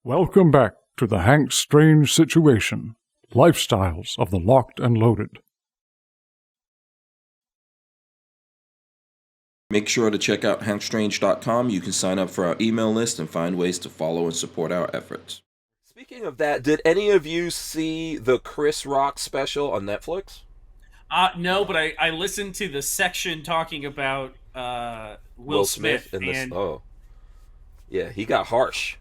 Welcome back to the Hank Strange Situation, Lifestyles of the Locked and Loaded. Make sure to check out hankstrange.com. You can sign up for our email list and find ways to follow and support our efforts. Speaking of that, did any of you see the Chris Rock special on Netflix? No, but I listened to the section talking about Will Smith and yeah, he got harsh.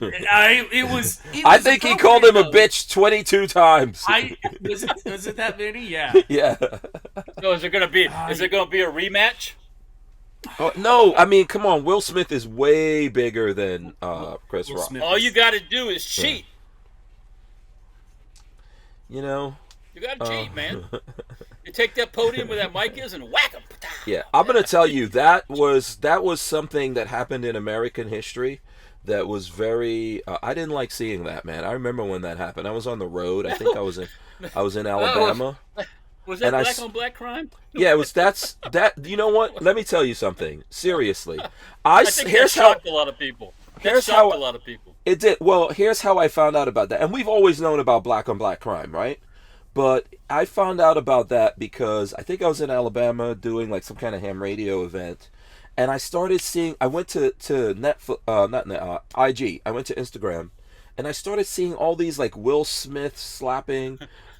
I think he called him a bitch 22 times. Was it that many? Yeah. Yeah. So is it gonna be a rematch? Oh, no, I mean, come on. Will Smith is way bigger than Chris Rock. All you got to do is cheat. You know. You got to cheat, man. You take that podium where that mic is and whack him. Yeah, I'm gonna tell you that was something that happened in American history. That was very. I didn't like seeing that, man. I remember when that happened. I was on the road. I think I was in Alabama. Was that black on black crime? Yeah, it was. That. You know what? Let me tell you something. Seriously, I think that shocked a lot of people. A lot of people. It did. Well, here's how I found out about that. And we've always known about black on black crime, right? But I found out about that because I think I was in Alabama doing like some kind of ham radio event, and I started seeing. I went to Netflix, IG. I went to Instagram, and I started seeing all these like Will Smith slapping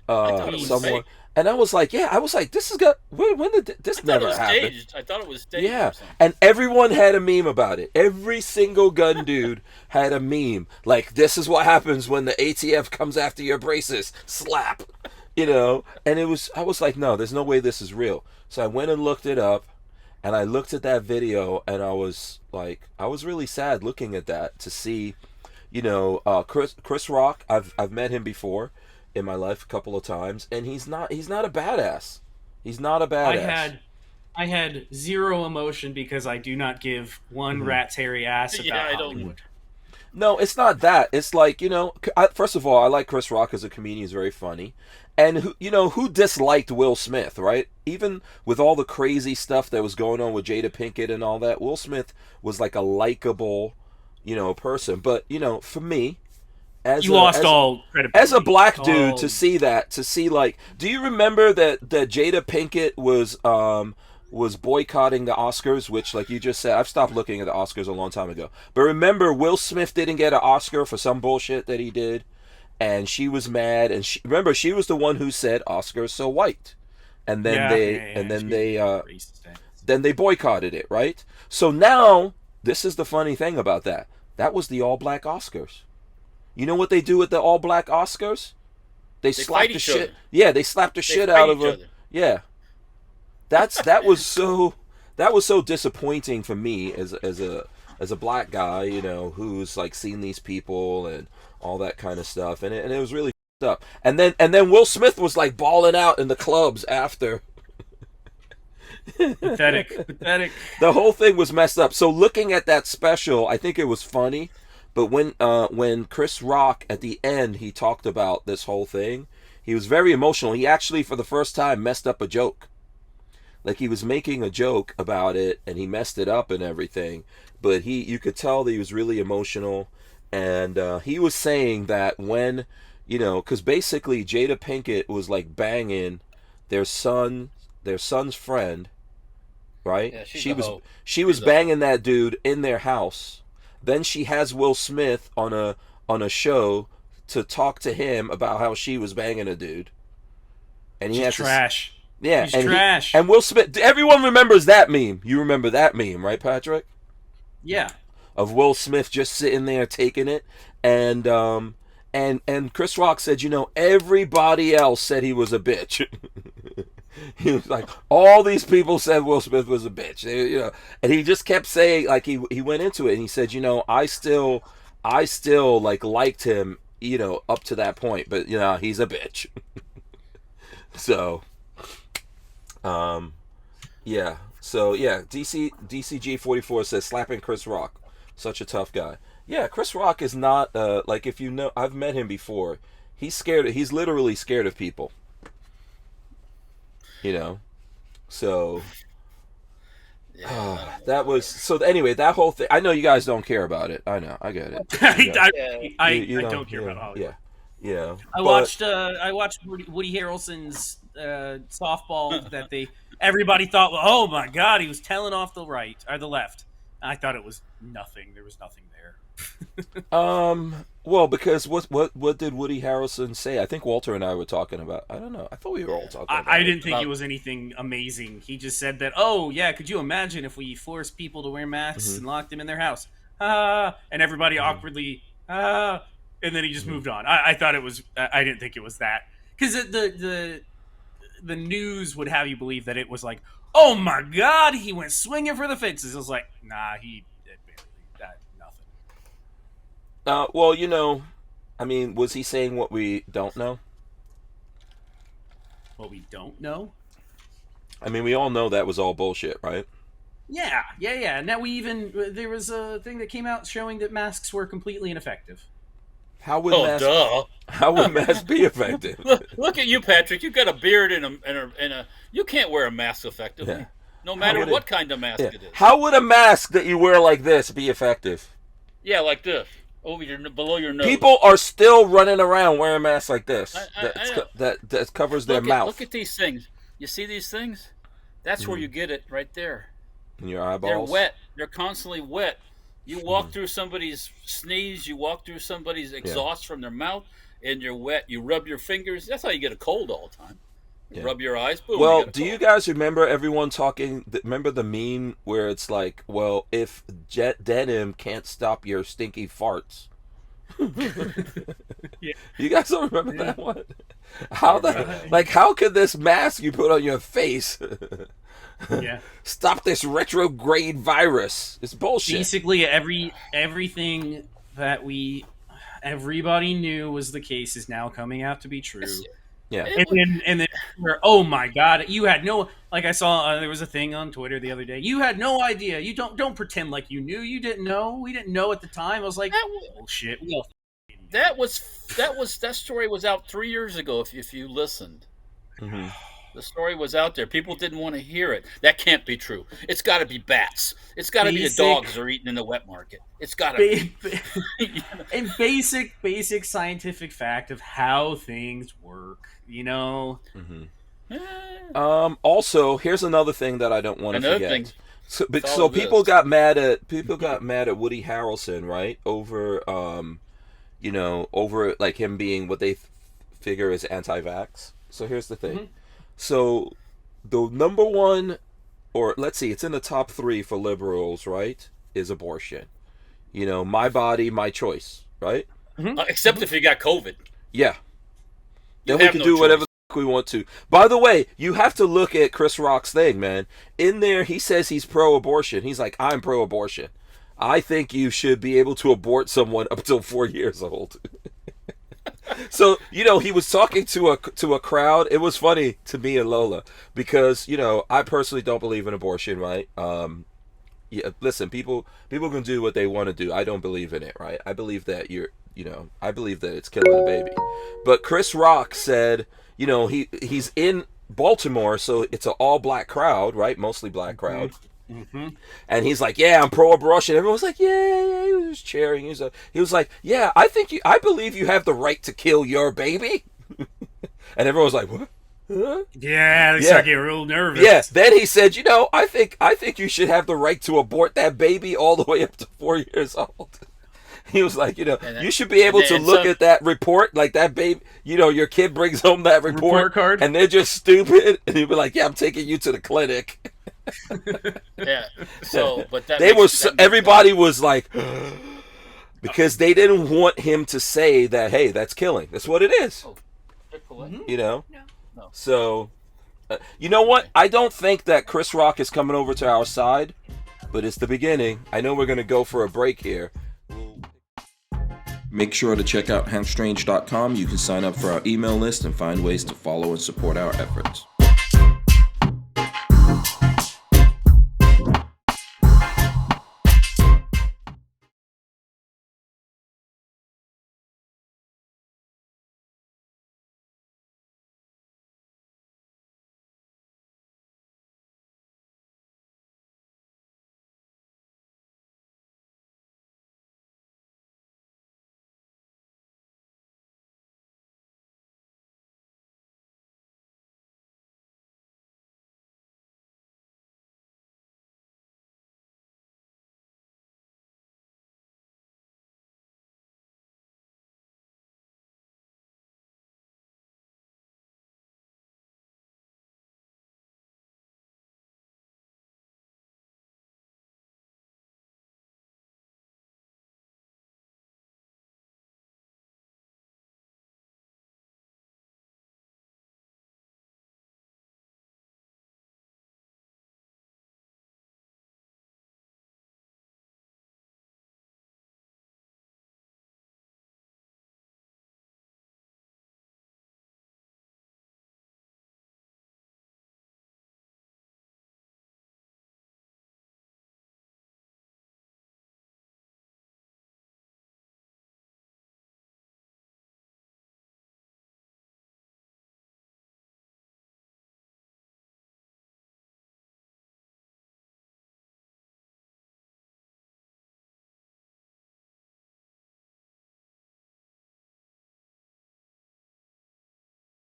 someone. Fake. And I was like, this is good. When did this never happen? I thought it was staged. Yeah, and everyone had a meme about it. Every single gun dude had a meme. Like, this is what happens when the ATF comes after your braces. Slap. You know? And I was like, no, there's no way this is real. So I went and looked it up, and I looked at that video, and I was really sad looking at that to see, you know, Chris Rock. I've met him before in my life a couple of times, and he's not a badass. He's not a badass. I had zero emotion because I do not give one rat's hairy ass about Hollywood. No, it's not that. It's like, you know, first of all, I like Chris Rock as a comedian. He's very funny. And, who disliked Will Smith, right? Even with all the crazy stuff that was going on with Jada Pinkett and all that, Will Smith was like a likable, person. But, for me, all credibility. As a black dude, to see like, do you remember that Jada Pinkett was boycotting the Oscars, which, like you just said, I've stopped looking at the Oscars a long time ago. But remember, Will Smith didn't get an Oscar for some bullshit that he did, and she was mad. And remember, she was the one who said Oscars so white, and then they boycotted it, right? So now, this is the funny thing about that. That was the all-black Oscars. You know what they do with the all-black Oscars? They slap the shit. Yeah, they slapped the shit out of her. Yeah. That was so disappointing for me as a black guy, who's like seen these people and all that kind of stuff, and it was really f***ed up. And then Will Smith was like balling out in the clubs after. Pathetic. The whole thing was messed up. So looking at that special, I think it was funny, but when Chris Rock at the end he talked about this whole thing, he was very emotional. He actually for the first time messed up a joke. Like, he was making a joke about it, and he messed it up and everything. But you could tell that he was really emotional. And he was saying that when, because basically Jada Pinkett was, like, banging their son's friend, right? Yeah, she was banging that dude in their house. Then she has Will Smith on a show to talk to him about how she was banging a dude. And She's trash. Yeah, he's trash. And Will Smith. Everyone remembers that meme. You remember that meme, right, Patrick? Yeah. Of Will Smith just sitting there taking it, and Chris Rock said, everybody else said he was a bitch. He was like, all these people said Will Smith was a bitch, and he just kept saying, like, he went into it and he said, I still like liked him, up to that point, but he's a bitch. So. DCG44 says slapping Chris Rock, such a tough guy. Yeah, Chris Rock is not like, if I've met him before. He's literally scared of people. So That was so. Anyway, that whole thing. I know you guys don't care about it. I know. I get it. I don't care about Hollywood. Yeah. I watched Woody Harrelson's softball that everybody thought, well, oh my God, he was telling off the right or the left. I thought it was nothing. There was nothing there. Well, because what did Woody Harrelson say? I think Walter and I were talking about. I don't know. I thought we were all talking about. I didn't think it was anything amazing. He just said that, oh yeah, could you imagine if we forced people to wear masks and locked them in their house? And everybody awkwardly, and then he just moved on. I thought it was. I didn't think it was that, because the news would have you believe that it was like, oh my God, he went swinging for the fences. It was like, nah, he did barely that, nothing. Well, I mean, was he saying what we don't know? What we don't know? I mean, we all know that was all bullshit, right? Yeah. Now there was a thing that came out showing that masks were completely ineffective. How would masks be effective? Look at you, Patrick. You got a beard and a. You can't wear a mask effectively, no matter what kind of mask it is. How would a mask that you wear like this be effective? Yeah, like this, below your nose. People are still running around wearing masks like this. That covers their mouth. Look at these things. You see these things? That's where you get it, right there. In your eyeballs. They're wet. They're constantly wet. You walk through somebody's sneeze, you walk through somebody's exhaust from their mouth, and you're wet. You rub your fingers. That's how you get a cold all the time. You rub your eyes. Boom. Well, do you guys remember everyone talking? Remember the meme where it's like, well, if denim can't stop your stinky farts. You guys don't remember that one? How could this mask you put on your face stop this retrograde virus? It's bullshit. Basically, everything that everybody knew was the case is now coming out to be true. Yeah. And then oh my God, you had no, like I saw there was a thing on Twitter the other day. You had no idea. You don't pretend like you knew. You didn't know. We didn't know at the time. I was like, bullshit. That story was out 3 years ago. If you listened, the story was out there. People didn't want to hear it. That can't be true. It's got to be bats. It's got to be the dogs are eating in the wet market. It's got to be. And basic scientific fact of how things work. Also, here's another thing that I don't want to forget. So people got mad at Woody Harrelson, right? Over over like him being what they figure is anti-vax. So here's the thing. So the number one, or let's see, it's in the top 3 for liberals, right? Is abortion. My body, my choice, right? Except if you got COVID. Yeah. Then we can do whatever we want to. By the way, you have to look at Chris Rock's thing, man. In there, he says he's pro-abortion. He's like, I'm pro-abortion. I think you should be able to abort someone up till 4 years old. So, he was talking to a crowd. It was funny to me and Lola because, I personally don't believe in abortion, right? Listen, people can do what they want to do. I don't believe in it, right? I believe that I believe that it's killing a baby. But Chris Rock said, he's in Baltimore, so it's an all-black crowd, right? Mostly black crowd. And he's like, yeah, I'm pro-abortion. Everyone's like, yeah, he was just cheering. He was like, yeah, I believe you have the right to kill your baby. And everyone's like, what? Huh? Yeah, they start getting real nervous. Yes. Then he said, I think you should have the right to abort that baby all the way up to 4 years old. He was like, you should be able to look at that report, like that baby, your kid brings home that report card, and they're just stupid, and he'd be like, yeah, I'm taking you to the clinic. Yeah. So, but everybody was like, because they didn't want him to say that, hey, that's killing. That's what it is. No. So, you know what? I don't think that Chris Rock is coming over to our side, but it's the beginning. I know we're going to go for a break here. Make sure to check out hankstrange.com. You can sign up for our email list and find ways to follow and support our efforts.